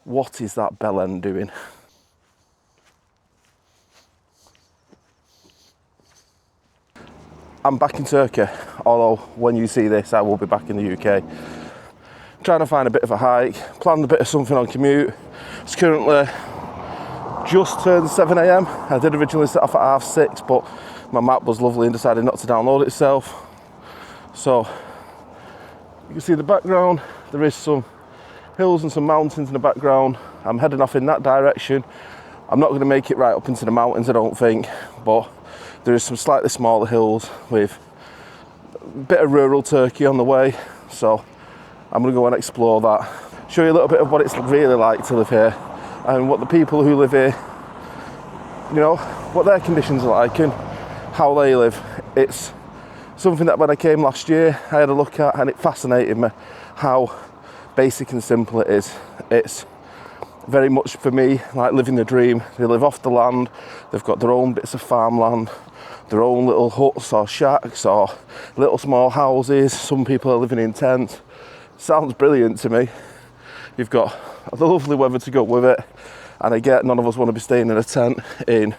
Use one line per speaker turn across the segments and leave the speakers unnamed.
What is that bell end doing? I'm back in Turkey, although when you see this I will be back in the UK. Trying to find a bit of a hike, planned a bit of something on commute. It's currently just turned 7 AM. I did originally set off at 6:30, but my map was lovely and decided not to download it itself. So you can see the background, there is some hills and some mountains in the background. I'm heading off in that direction. I'm not going to make it right up into the mountains, I don't think, but there is some slightly smaller hills with a bit of rural Turkey on the way. So I'm going to go and explore that, show you a little bit of what it's really like to live here and what the people who live here, you know, what their conditions are like and how they live. It's something that when I came last year I had a look at, and it fascinated me how basic and simple it is. It's very much for me like living the dream. They live off the land, they've got their own bits of farmland, their own little huts or shacks or little small houses. Some people are living in tents. Sounds brilliant to me. You've got the lovely weather to go with it, and I get none of us want to be staying in a tent in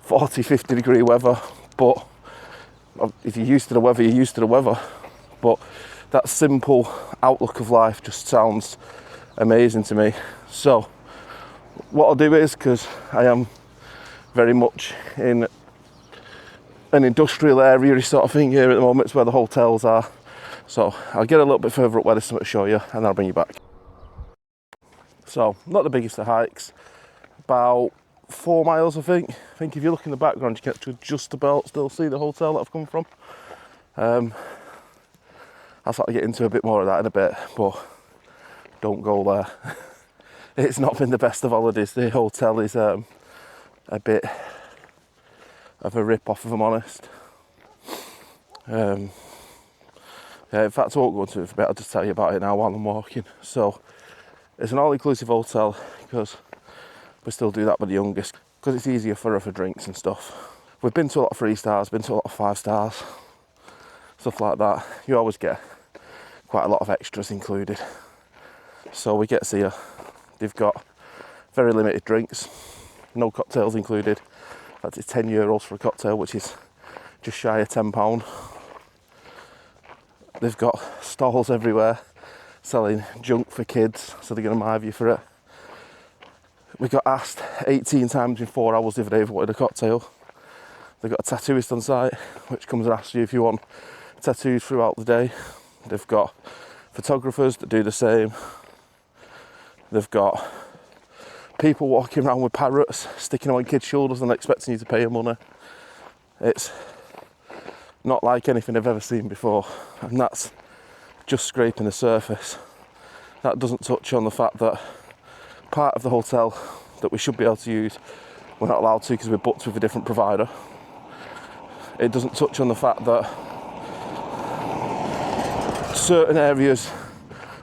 40-50 degree weather, but if you're used to the weather, you're used to the weather. But that simple outlook of life just sounds amazing to me. So what I'll do is, because I am very much in an industrial area sort of thing here at the moment, it's where the hotels are. So I'll get a little bit further up where there's something to show you, and I'll bring you back. So not the biggest of hikes, about 4 miles I think. I think if you look in the background you get to just about still see the hotel that I've come from. I'll sort of get into a bit more of that in a bit, but don't go there. It's not been the best of holidays. The hotel is a bit of a rip-off, if I'm honest. Yeah, in fact I won't go into it for a bit, I'll just tell you about it now while I'm walking. So it's an all-inclusive hotel, because we still do that with the youngest, because it's easier for her for drinks and stuff. We've been to a lot of 3 stars, been to a lot of 5 stars, stuff like that. You always get quite a lot of extras included. So we get to see her. They've got very limited drinks, no cocktails included. In fact, it's €10 for a cocktail, which is just shy of £10. They've got stalls everywhere selling junk for kids, so they're going to hive you for it. We got asked 18 times in 4 hours if they ever wanted a cocktail. They've got a tattooist on site, which comes and asks you if you want tattoos throughout the day. They've got photographers that do the same. They've got people walking around with parrots, sticking on kids' shoulders and expecting you to pay them money. It's not like anything I've ever seen before, and that's just scraping the surface. That doesn't touch on the fact that part of the hotel that we should be able to use, we're not allowed to because we're booked with a different provider. It doesn't touch on the fact that certain areas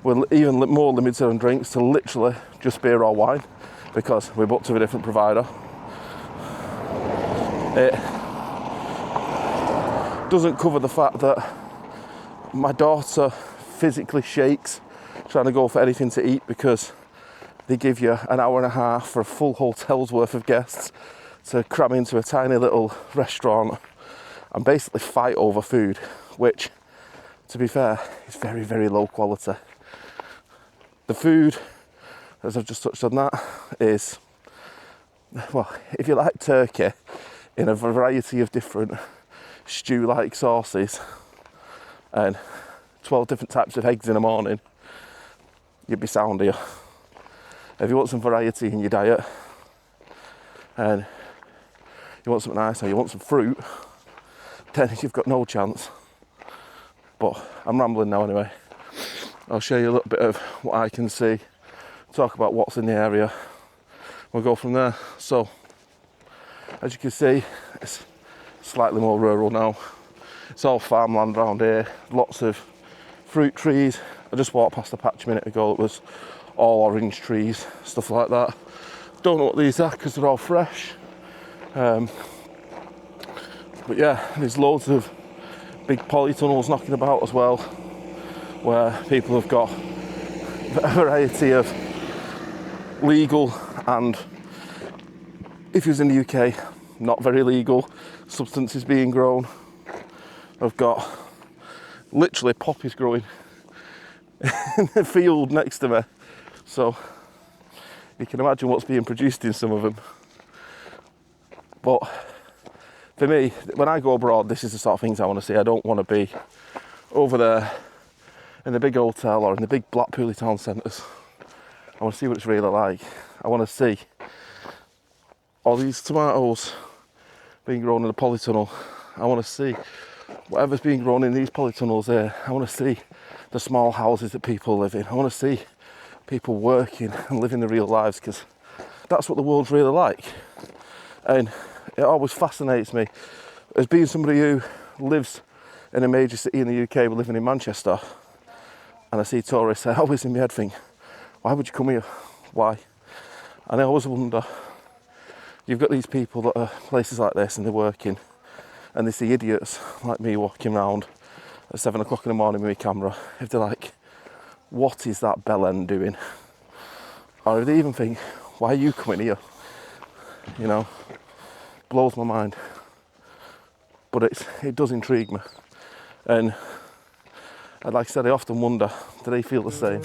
we're even more limited on drinks to literally just beer or wine because we're booked with a different provider. It doesn't cover the fact that my daughter physically shakes trying to go for anything to eat because they give you an hour and a half for a full hotel's worth of guests to cram into a tiny little restaurant and basically fight over food, which, to be fair, is very, very low quality. The food, as I've just touched on that, is, well, if you like turkey in a variety of different stew-like sauces and 12 different types of eggs in the morning, you'd be sound here. If you want some variety in your diet and you want something nice or you want some fruit, then you've got no chance. But I'm rambling now anyway. I'll show you a little bit of what I can see, talk about what's in the area. We'll go from there. So, as you can see, it's slightly more rural now. It's all farmland around here, lots of fruit trees. I just walked past a patch a minute ago that was all orange trees, stuff like that. Don't know what these are because they're all fresh. But yeah, there's loads of big polytunnels knocking about as well, where people have got a variety of legal, and if he was in the UK, not very legal substances being grown. I've got literally poppies growing in the field next to me, so you can imagine what's being produced in some of them. But for me, when I go abroad, this is the sort of things I want to see. I don't want to be over there in the big hotel or in the big Blackpool town centres. I want to see what it's really like. I want to see all these tomatoes being grown in a polytunnel. I want to see whatever's being grown in these polytunnels here. I want to see the small houses that people live in. I want to see people working and living their real lives, because that's what the world's really like. And it always fascinates me, as being somebody who lives in a major city in the UK, we're living in Manchester, and I see tourists, I always in my head think, why would you come here? Why? And I always wonder, you've got these people that are places like this and they're working, and they see idiots like me walking around at 7 o'clock in the morning with my camera. If they're like, what is that bell end doing? Or if they even think, why are you coming here? You know, blows my mind. But it does intrigue me. And like I said, I often wonder, do they feel the same?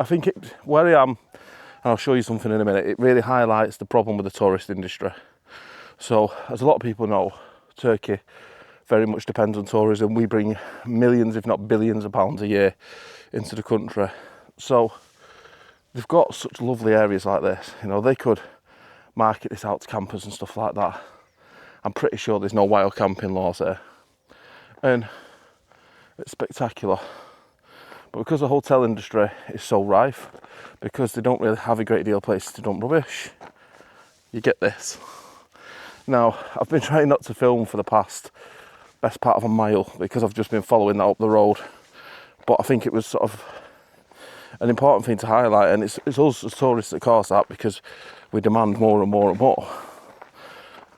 I think where I am, and I'll show you something in a minute, it really highlights the problem with the tourist industry. So, as a lot of people know, Turkey very much depends on tourism. We bring millions, if not billions of pounds a year into the country. So, they've got such lovely areas like this. You know, they could market this out to campers and stuff like that. I'm pretty sure there's no wild camping laws there. And it's spectacular. But because the hotel industry is so rife, because they don't really have a great deal of places to dump rubbish, you get this. Now, I've been trying not to film for the best part of a mile, because I've just been following that up the road. But I think it was sort of an important thing to highlight, and it's us as tourists that cause that, because we demand more and more and more.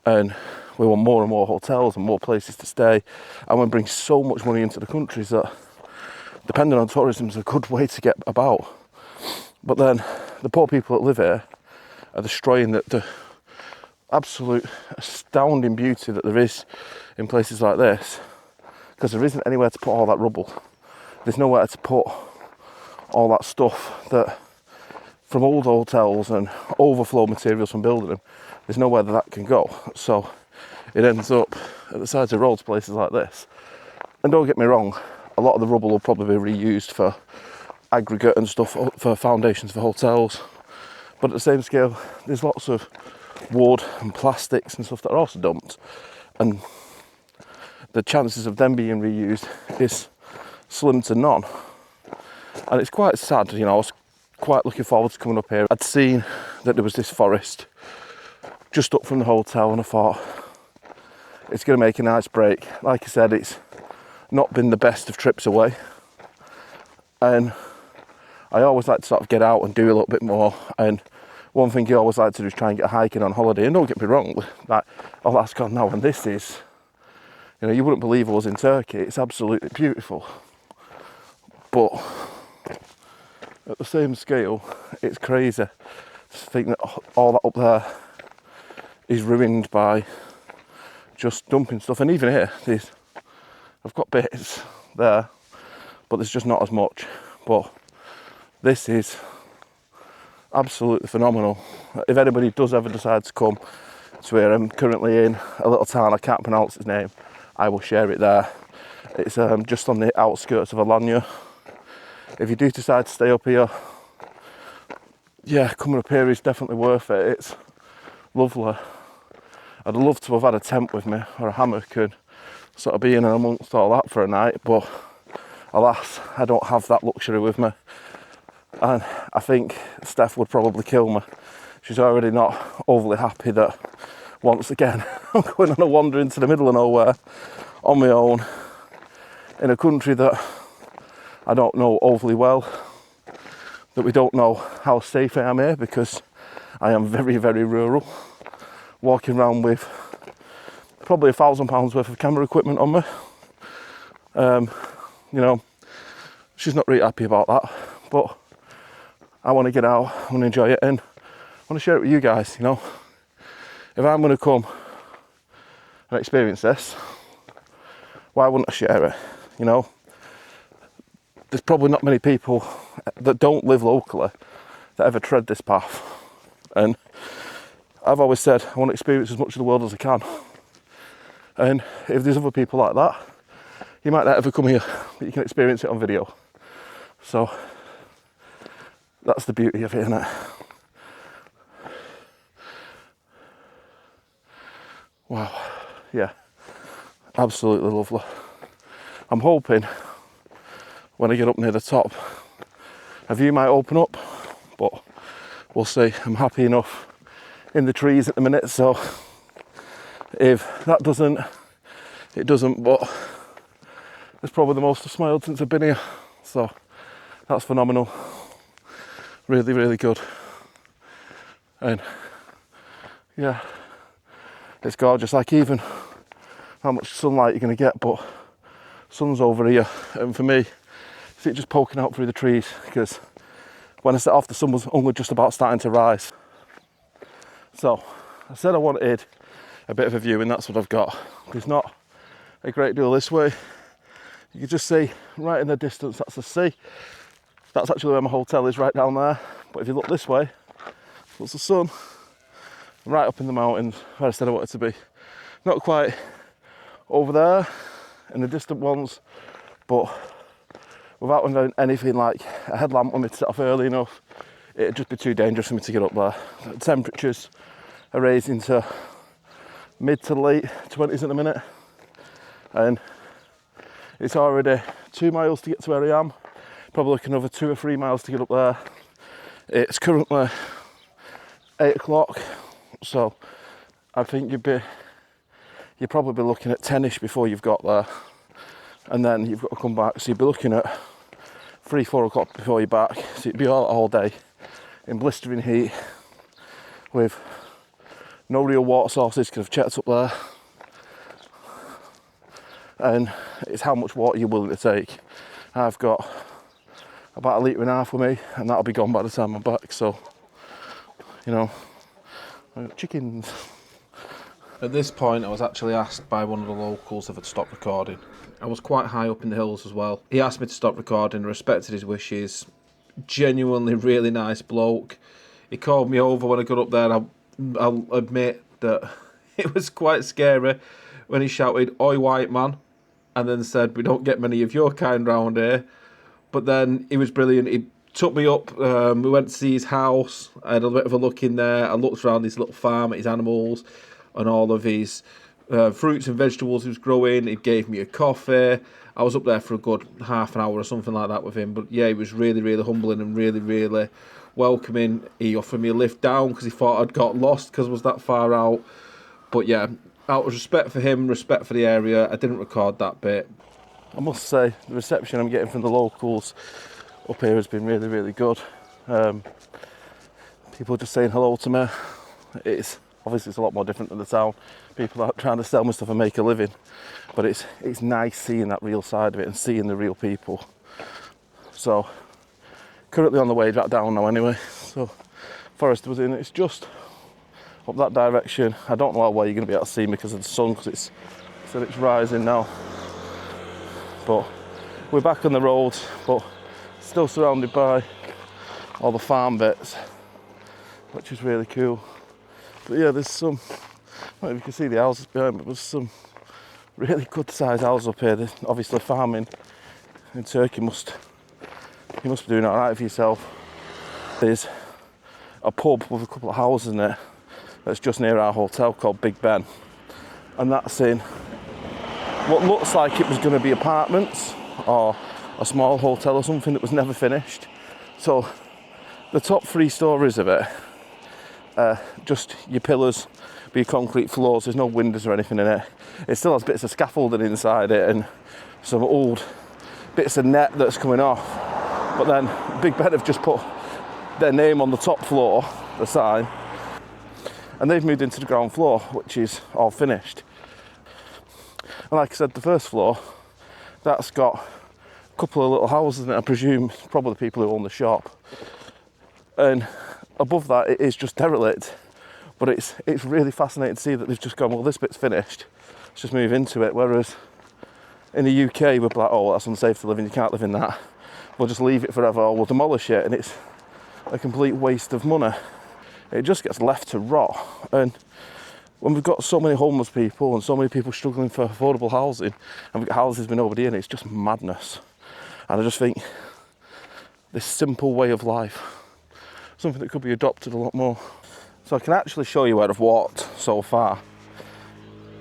And we want more and more hotels and more places to stay, and we bring so much money into the countries that depending on tourism is a good way to get about. But then the poor people that live here are destroying the absolute astounding beauty that there is in places like this, because there isn't anywhere to put all that rubble. There's nowhere to put all that stuff that from old hotels and overflow materials from building them. There's nowhere that can go. So it ends up at the sides of roads, places like this. And don't get me wrong, a lot of the rubble will probably be reused for aggregate and stuff, for foundations for hotels. But at the same scale, there's lots of wood and plastics and stuff that are also dumped. And the chances of them being reused is slim to none. And it's quite sad, you know, I was quite looking forward to coming up here. I'd seen that there was this forest just up from the hotel, and I thought, it's going to make a nice break. Like I said, it's not been the best of trips away, and I always like to sort of get out and do a little bit more. And one thing you always like to do is try and get hiking on holiday. And don't get me wrong, like, oh, that's gone now, and this is, you know, you wouldn't believe I was in Turkey. It's absolutely beautiful, but at the same scale, it's crazy to think that all that up there is ruined by just dumping stuff. And even here, I've got bits there, but there's just not as much. But this is absolutely phenomenal. If anybody does ever decide to come to where I'm currently in, a little town, I can't pronounce its name, I will share it there. It's just on the outskirts of Alanya. If you do decide to stay up here, yeah, coming up here is definitely worth it. It's lovely. I'd love to have had a tent with me or a hammock and sort of be in and amongst all that for a night, but alas, I don't have that luxury with me. And I think Steph would probably kill me. She's already not overly happy that once again I'm going on a wander into the middle of nowhere on my own in a country that I don't know overly well, that we don't know how safe I am here because I am very, very rural, walking around with probably £1,000 worth of camera equipment on me. You know, she's not really happy about that, but I want to get out, I want to enjoy it, and I want to share it with you guys. You know, if I'm going to come and experience this, why wouldn't I share it? You know, there's probably not many people that don't live locally that ever tread this path, and I've always said I want to experience as much of the world as I can. And if there's other people like that, you might not ever come here, but you can experience it on video. So that's the beauty of it, isn't it? Wow, yeah, absolutely lovely. I'm hoping when I get up near the top, a view might open up, but we'll see. I'm happy enough in the trees at the minute, so if that doesn't, it doesn't, but it's probably the most I've smiled since I've been here, so that's phenomenal. Really, really good. And yeah, it's gorgeous. Like, even how much sunlight you're going to get, but sun's over here, and for me, see it just poking out through the trees, because when I set off, the sun was only just about starting to rise. So I said I wanted a bit of a view, and that's what I've got. There's not a great deal this way. You can just see right in the distance, that's the sea. That's actually where my hotel is, right down there. But if you look this way, that's the sun. Right up in the mountains, where I said I wanted to be. Not quite over there in the distant ones, but without anything like a headlamp on me to set off early enough, it'd just be too dangerous for me to get up there. The temperatures are raising to mid to late 20s in a minute, and it's already 2 miles to get to where I am. Probably like another 2 or 3 miles to get up there. It's currently 8 o'clock, so I think you'd probably be looking at 10ish before you've got there, and then you've got to come back, so you'd be looking at 3-4 o'clock before you're back. So you'd be all day in blistering heat with no real water sources, because I've checked up there, and it's how much water you're willing to take. I've got about 1.5 litres with me, and that'll be gone by the time I'm back. So, you know, I've got chickens.
At this point, I was actually asked by one of the locals if I'd stop recording. I was quite high up in the hills as well. He asked me to stop recording, respected his wishes. Genuinely really nice bloke. He called me over when I got up there. I'll admit that it was quite scary when he shouted, "Oi, white man," and then said, "We don't get many of your kind round here." But then he was brilliant. He took me up. We went to see his house. I had a bit of a look in there. I looked around his little farm at his animals and all of his fruits and vegetables he was growing. He gave me a coffee. I was up there for a good half an hour or something like that with him. But yeah, he was really, really humbling and really, really welcoming. He offered me a lift down because he thought I'd got lost because I was that far out. But yeah, out of respect for him, respect for the area, I didn't record that bit.
I must say, the reception I'm getting from the locals up here has been really, really good. People just saying hello to me. It's obviously, it's a lot more different than the town. People are trying to sell me stuff and make a living, but it's nice seeing that real side of it and seeing the real people. So currently on the way back down now anyway. So Forest was in. It's just up that direction. I don't know how well you're going to be able to see me because of the sun, because it's rising now. But we're back on the road, but still surrounded by all the farm bits, which is really cool. But yeah, there's some, I don't know if you can see the houses behind me, but there's some really good sized houses up here. There's obviously farming in Turkey, you must be doing alright for yourself. There's a pub with a couple of houses in it that's just near our hotel called Big Ben, and that's in what looks like it was going to be apartments or a small hotel or something that was never finished. So the top 3 stories of it, just your pillars, your concrete floors, there's no windows or anything in it. It still has bits of scaffolding inside it and some old bits of net that's coming off. But then Big Ben have just put their name on the top floor, the sign, and they've moved into the ground floor, which is all finished. And like I said, the first floor, that's got a couple of little houses in it, I presume probably the people who own the shop. And above that, it is just derelict. But it's really fascinating to see that they've just gone, well, this bit's finished, let's just move into it. Whereas in the UK, we're like, oh, that's unsafe to live in, you can't live in that. We'll just leave it forever, or we'll demolish it, and it's a complete waste of money. It just gets left to rot. And when we've got so many homeless people and so many people struggling for affordable housing, and we've got houses with nobody in it, it's just madness. And I just think this simple way of life, something that could be adopted a lot more. So I can actually show you where I've walked so far,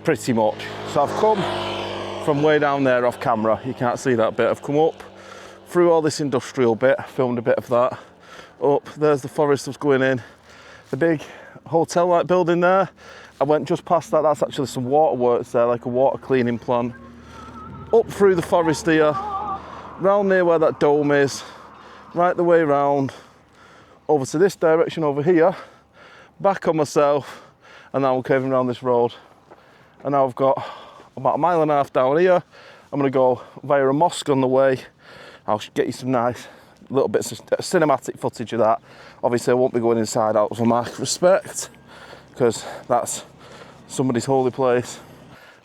pretty much. So I've come from way down there off camera, you can't see that bit. I've come up through all this industrial bit, filmed a bit of that. Up, there's the forest that's going in. The big hotel-like building there, I went just past that, that's actually some waterworks there, like a water cleaning plant. Up through the forest here, round near where that dome is, right the way round, over to this direction over here, back on myself, and now I'm curving around this road. And now I've got about 1.5 miles down here. I'm gonna go via a mosque on the way. I'll get you some nice little bits of cinematic footage of that. Obviously I won't be going inside out of a mark of respect, because that's somebody's holy place.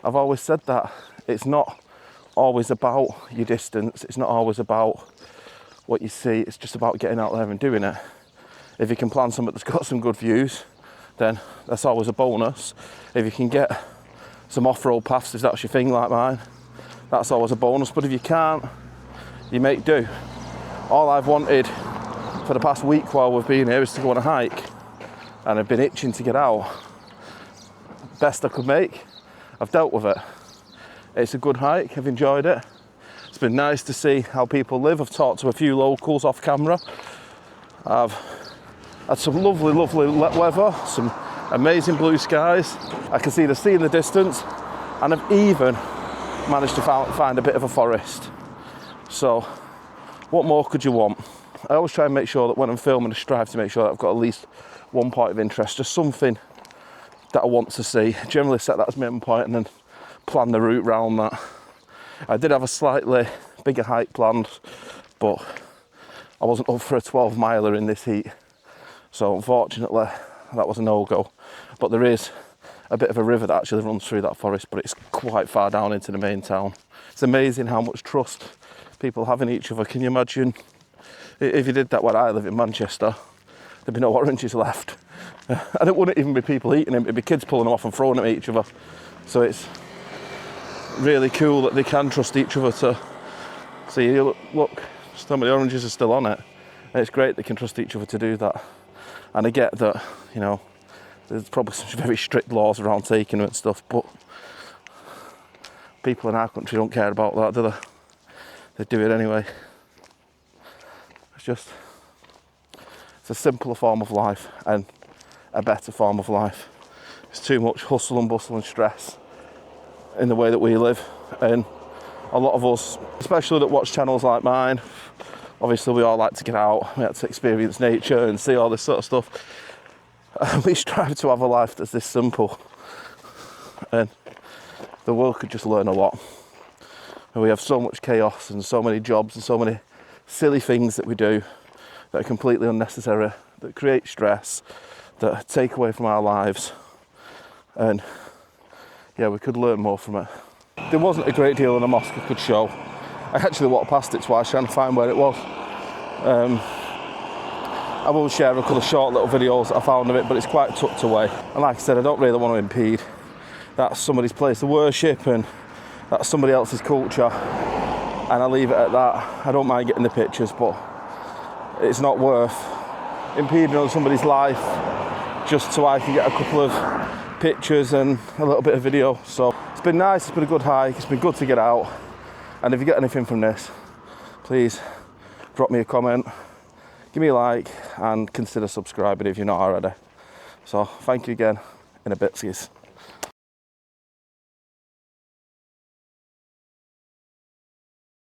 I've always said that it's not always about your distance, it's not always about what you see, it's just about getting out there and doing it. If you can plan something that's got some good views, then that's always a bonus. If you can get some off-road paths, if that's your thing like mine, that's always a bonus. But if you can't, you make do. All I've wanted for the past week while we've been here is to go on a hike, and I've been itching to get out. Best I could make, I've dealt with it. It's a good hike, I've enjoyed it. It's been nice to see how people live. I've talked to a few locals off camera. I've had some lovely weather, some amazing blue skies. I can see the sea in the distance, and I've even managed to find a bit of a forest. So what more could you want? I always try and make sure that when I'm filming, I strive to make sure that I've got at least one point of interest, just something that I want to see. Generally set that as my main point and then plan the route round that. I did have a slightly bigger hike planned, but I wasn't up for a 12 miler in this heat. So unfortunately, that was a no-go. But there is a bit of a river that actually runs through that forest, but it's quite far down into the main town. It's amazing how much trust people have in each other. Can you imagine if you did that where I live in Manchester? There'd be no oranges left. And it wouldn't even be people eating them, it'd be kids pulling them off and throwing them at each other. So it's really cool that they can trust each other to see, look, some of the oranges are still on it. And it's great they can trust each other to do that. And I get that, you know, there's probably some very strict laws around taking them and stuff, but people in our country don't care about that, do they? They do it anyway. It's a simpler form of life and a better form of life. It's too much hustle and bustle and stress in the way that we live, and a lot of us, especially that watch channels like mine, obviously we all like to get out, we like to experience nature and see all this sort of stuff. We strive to have a life that's this simple, and the world could just learn a lot. And we have so much chaos and so many jobs and so many silly things that we do that are completely unnecessary, that create stress, that take away from our lives, and yeah, we could learn more from it. There wasn't a great deal in the mosque I could show. I actually walked past it twice trying to find where it was. I will share a couple of short little videos that I found of it, but it's quite tucked away. And like I said, I don't really want to impede. That's somebody's place to worship and that's somebody else's culture, and I leave it at that. I don't mind getting the pictures, but it's not worth impeding on somebody's life just so I can get a couple of pictures and a little bit of video. So it's been nice, it's been a good hike, it's been good to get out. And if you get anything from this, please drop me a comment, give me a like, and consider subscribing if you're not already. So thank you again, in a bit, see you.